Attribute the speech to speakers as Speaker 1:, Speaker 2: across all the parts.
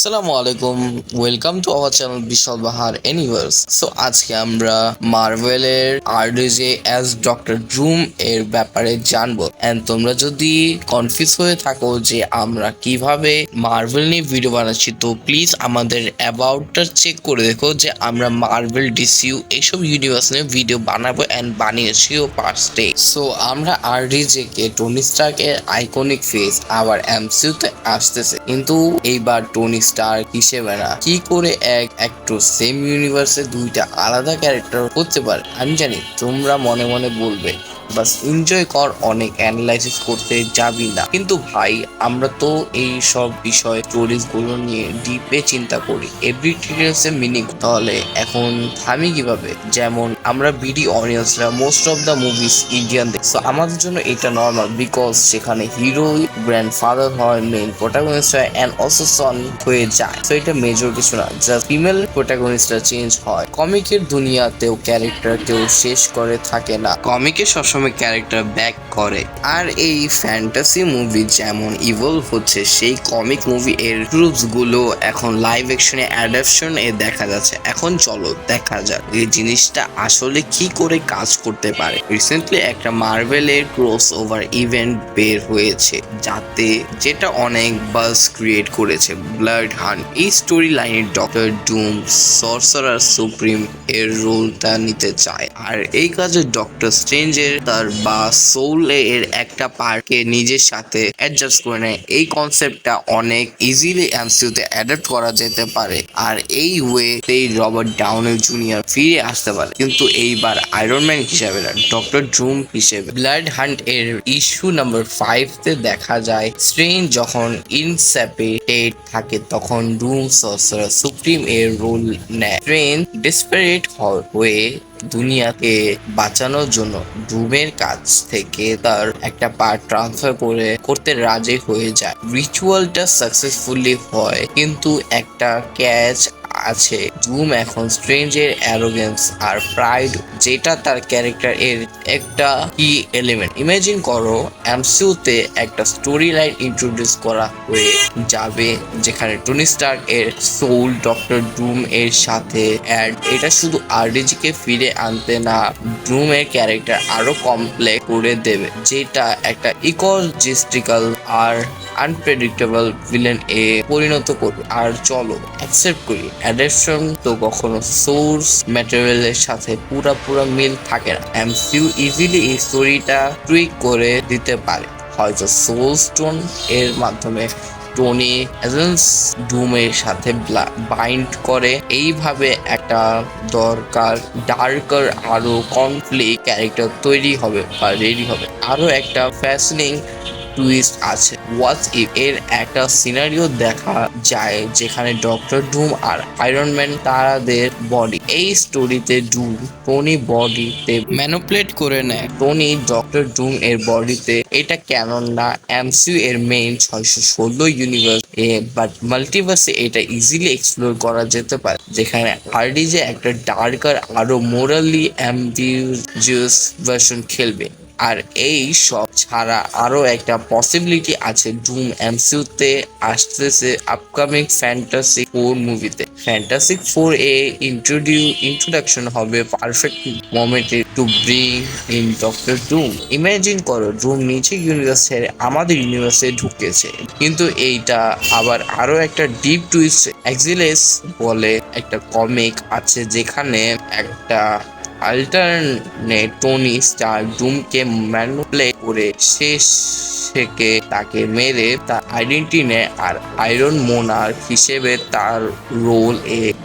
Speaker 1: আসসালামু আলাইকুম, welcome to our channel Bishal Bahar universe. So আজকে আমরা মার্ভেলের আরডিজে অ্যাজ ডক্টর ড্রুম এর ব্যাপারে জানবো। এন্ড তোমরা যদি কনফিউজ হয়ে থাকো যে আমরা কিভাবে মার্ভেল নিয়ে ভিডিও বানাচ্ছি, তো প্লিজ আমাদের অ্যাবাউটটা চেক করে দেখো যে আমরা মার্ভেল, ডিসিইউ এইসব ইউনিভার্স নিয়ে ভিডিও বানাবো এন্ড বানিয়েছিও পার্স্টে। সো আমরা আরডিজে কে টনি স্টার্ক এর আইকনিক ফেস আবার এমসিইউ তে আসতেছে, কিন্তু এইবার টনি স্টার্ক হিসেবে না। কি করে এক একটু সেম ইউনিভার্সে দুইটা আলাদা ক্যারেক্টার হতে পারে? আমি জানি তোমরা মনে মনে বলবে বাস এনজয় কর, অনেক অ্যানালাইসিস করতে যাবি না। কিন্তু ভাই, আমরা তো এই সব বিষয় স্টোরিজ গুলো নিয়ে ডিপে চিন্তা করি, এভরি ডিটেলস এ মিনিং। তাহলে এখন থামি কিভাবে? যেমন আমরা বিডি অডিয়েন্সরা most of the movies Indian দেখি, সো আমাদের জন্য এটা নর্মাল, বিকজ সেখানে হিরো গ্র্যান্ডফাদার হয়, মেইন প্রোটাগনিস্ট হয় এন্ড অলসো সন হয়ে যায়। সো এটা মেজর কিছু না, জাস্ট ফিমেল প্রোটাগনিস্টরা চেঞ্জ হয়। কমিকের দুনিয়াতেও ক্যারেক্টার কেউ শেষ করে থাকে না, কমিকে সবসময় ক্যারেক্টার ব্যাক করে। আর এই ফ্যান্টাসি মুভি যেমন ইভলভ হচ্ছে, সেই কমিক মুভি এর ট্রুপস গুলো এখন লাইভ অ্যাকশনে অ্যাডাপশন এ দেখা যাচ্ছে। এখন চলো দেখা যাক এই জিনিসটা আসলে কি করে কাজ করতে পারে। রিসেন্টলি একটা মার্ভেলের ক্রস ওভার ইভেন্ট বের হয়েছে, যেটা অনেক বাজ ক্রিয়েট করেছে, ব্লাড হান্ট। এই স্টোরি লাইনে ডক্টর ডুম সরসারার সুপ্রিম এর রোলটা নিতে চায়, আর এই কাজে ডক্টর স্ট্রেঞ্জের তার বা সোল এর একটা পার্টকে নিজের সাথে অ্যাডজাস্ট করে নেয়। এই কনসেপ্টটা অনেক ইজিলি এমসিইউ তে অ্যাডাপ্ট করা যেতে পারে, আর এই ওয়েতেই রবার্ট ডাউনি জুনিয়র ফিরে আসতে পারে, কিন্তু এইবার আয়রন ম্যান হিসেবে না, ডক্টর ড্রুম হিসেবে। ব্লাড হান্ট এর ইস্যু নাম্বার 5 তে দেখা যায় স্ট্রেঞ্জ যখন ইনসেপারেটেড থাকে তখন ডুম সরসারার সুপ্রিম এর রোল নেয়। স্ট্রেঞ্জ ডেসপারেট হয়ে দুনিয়াকে বাঁচানোর জন্য ডুমের কাছ থেকে তার একটা পার্ট ট্রান্সফার করতে রাজি হয়ে যায়। রিচুয়ালটা সাকসেসফুলি হয়, কিন্তু একটা ক্যাচ আছে। ডুম এখন স্ট্রেঞ্জের অ্যারোগেন্স আর প্রাইড, যেটা তার ক্যারেক্টার এর একটা কি এলিমেন্ট। ইমাজিন করো এমসিইউ তে একটা স্টোরি লাইন ইন্ট্রোডিউস করা হয়ে যাবে যেখানে টনি স্টার্ক এর সোল ডক্টর ডুম এর সাথে অ্যাড। এটা শুধু আরডিজি কে ফিরে আনতে না, ডুম এর ক্যারেক্টার আরো কমপ্লেক্স করে দেবে, যেটা একটা ইকোলজিস্টিক্যাল আর আনপ্রেডিক্টেবল ভিলেন এ পরিণত করবে। আর চলো অ্যাকসেপ্ট করি, অ্যাডাপশন তো কখনো সোর্স ম্যাটেরিয়ালের সাথে পুরা মিল থাকে না। এমসিইউ ইজিলি এই স্টোরিটা টুইক করে দিতে পারে, হয়তো সোল স্টোন এর মাধ্যমে টনি এজেন্স ডুমের সাথে বাইন্ড করে। এইভাবে একটা দরকার ডার্কার আরো কনফ্লিক্ট ক্যারেক্টার তৈরি হবে বা রেডি হবে। আরো একটা ফ্যাসিনিং টুইস্ট আছে, হোয়াট ইফ এর একটা সিনারিও দেখা যায় যেখানে ডক্টর ডুম আর আয়রন ম্যান তাদের বডি, এই স্টোরিতে ডুম টনি বডিতে ম্যানুপুলেট করে নেয়, টনি ডক্টর ডুম এর বডিতে। এটা ক্যানন না এমসিইউ এর মেইন 616 ইউনিভার্স এ, বাট মাল্টিভার্সে এটা ইজিলি এক্সপ্লোর করা যেতে পারে, যেখানে আরডিজে একটা ডার্কার আরো মোরালি অ্যাম্বিজিয়াস ভার্সন খেলবে। আর এই সব ছাড়া আরো একটা পসিবিলিটি আছে, ডুম এমসিইউ তে আসতেছে আপকামিং ফ্যান্টাসিক 4 মুভিতে। ফ্যান্টাসিক 4 এ ইন্ট্রোডাকশন হবে পারফেক্ট মোমেন্টে to bring in doctor Doom. Imagine করো ডুম নিচে ইউনিভার্স ছেড়ে আমাদের ইউনিভার্সে ঢুকেছে, কিন্তু এইটা আবার আরো একটা ডিপ টুইস্ট। এক্সিলেস বলে একটা কমিক আছে যেখানে একটা অল্টারনেট টনি স্টার্ক ডুমকে ম্যানিপুলেট করে শেষ থেকে তাকে মেরে তার আইডেন্টিটি নেয়, আর আয়রন মোনার্ক হিসেবে তার রোল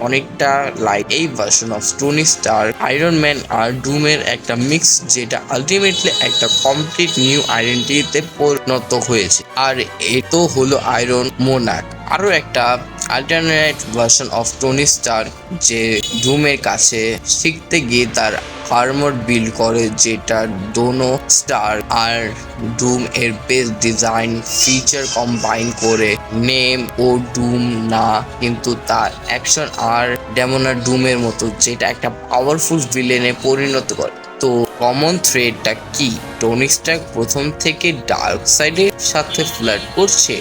Speaker 1: অনেকটা লাইক এই version of Tony Stark, Iron Man আর ডুমের একটা মিক্স, যেটা আলটিমেটলি একটা কমপ্লিট নিউ আইডেন্টিটিতে পরিণত হয়েছে। আর এতো হলো আয়রন মোনার্ক, আরো একটা alternate version of Tony Starc যে ডুমের কাছে শিখতে গিয়ে তার আর্মর বিল্ড করে, যেটা ডোনো স্টার আর ডুম এর বেস্ট ডিজাইন ফিচার কম্বাইন করে। নেম ও ডুম না, কিন্তু তার অ্যাকশন আর ডেমোনার ডুমের মতো, যেটা একটা পাওয়ারফুল ভিলেনে পরিণত করে। তো কমন থ্রেডটা কি? টনি স্টার্ক প্রথম থেকে ডার্ক সাইডের সাথে ফ্লার্ট করছে,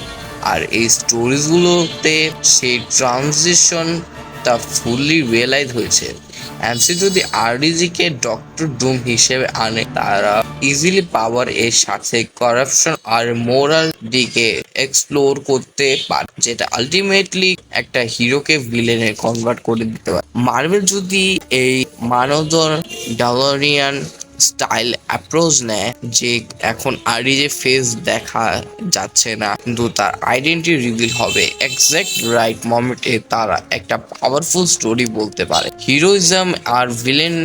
Speaker 1: আর এই স্টোরিজগুলোতে সেই ট্রানজিশনটা ফুললি রিয়েলাইজ হয়েছে। এমসি যদি আরডিজি কে ডক্টর ডুম হিসেবে আনে, তারা ইজিলি পাওয়ার এর সাথে করাপশন আর মোরাল দিকে এক্সপ্লোর করতে পারে, যেটা আলটিমেটলি একটা হিরোকে ভিলেনে কনভার্ট করে দিতে পারে। মার্ভেল যদি এই মানবদর ডালোরিয়ান স্টাইল অ্যাপ্রোচ নেয়, যে এখন আরডিজে ফেস দেখা যাচ্ছে না কিন্তু তার আইডেন্টিটি রিভিল হবে এক্সাক্ট রাইট মোমেন্টে, তারা একটা পাওয়ারফুল স্টোরি বলতে পারে। হিরোইজম আর ভিলেন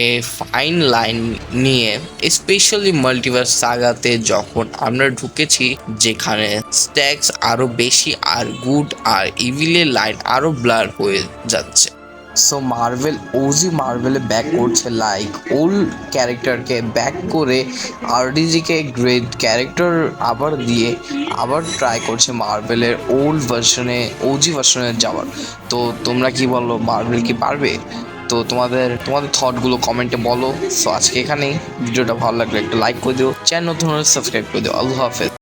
Speaker 1: এ ফাইন লাইন নিয়ে, স্পেশালি মাল্টিভার্স সাগাতে যখন আমরা ঢুকেছি, যেখানে স্ট্যাক্স আরো বেশি আর গুড আর ইভিলের লাইন আরো ব্লার হয়ে যাচ্ছে। সো মার্ভেলে ব্যাক করছে, লাইক ওল্ড ক্যারেক্টারকে ব্যাক করে আরডিজিকে গ্রেট ক্যারেক্টার আবার দিয়ে আবার ট্রাই করছে মার্ভেলের ওজি ভার্সনে যাওয়ার। তো তোমরা কি বলো, মার্ভেল কি পারবে? তো তোমাদের থটগুলো কমেন্টে বলো। সো আজকে এখানেই, ভিডিওটা ভালো লাগলে একটা লাইক করে দিও, চ্যানেল নতুন হলে সাবস্ক্রাইব করে দিও। আল্লাহ হাফেজ।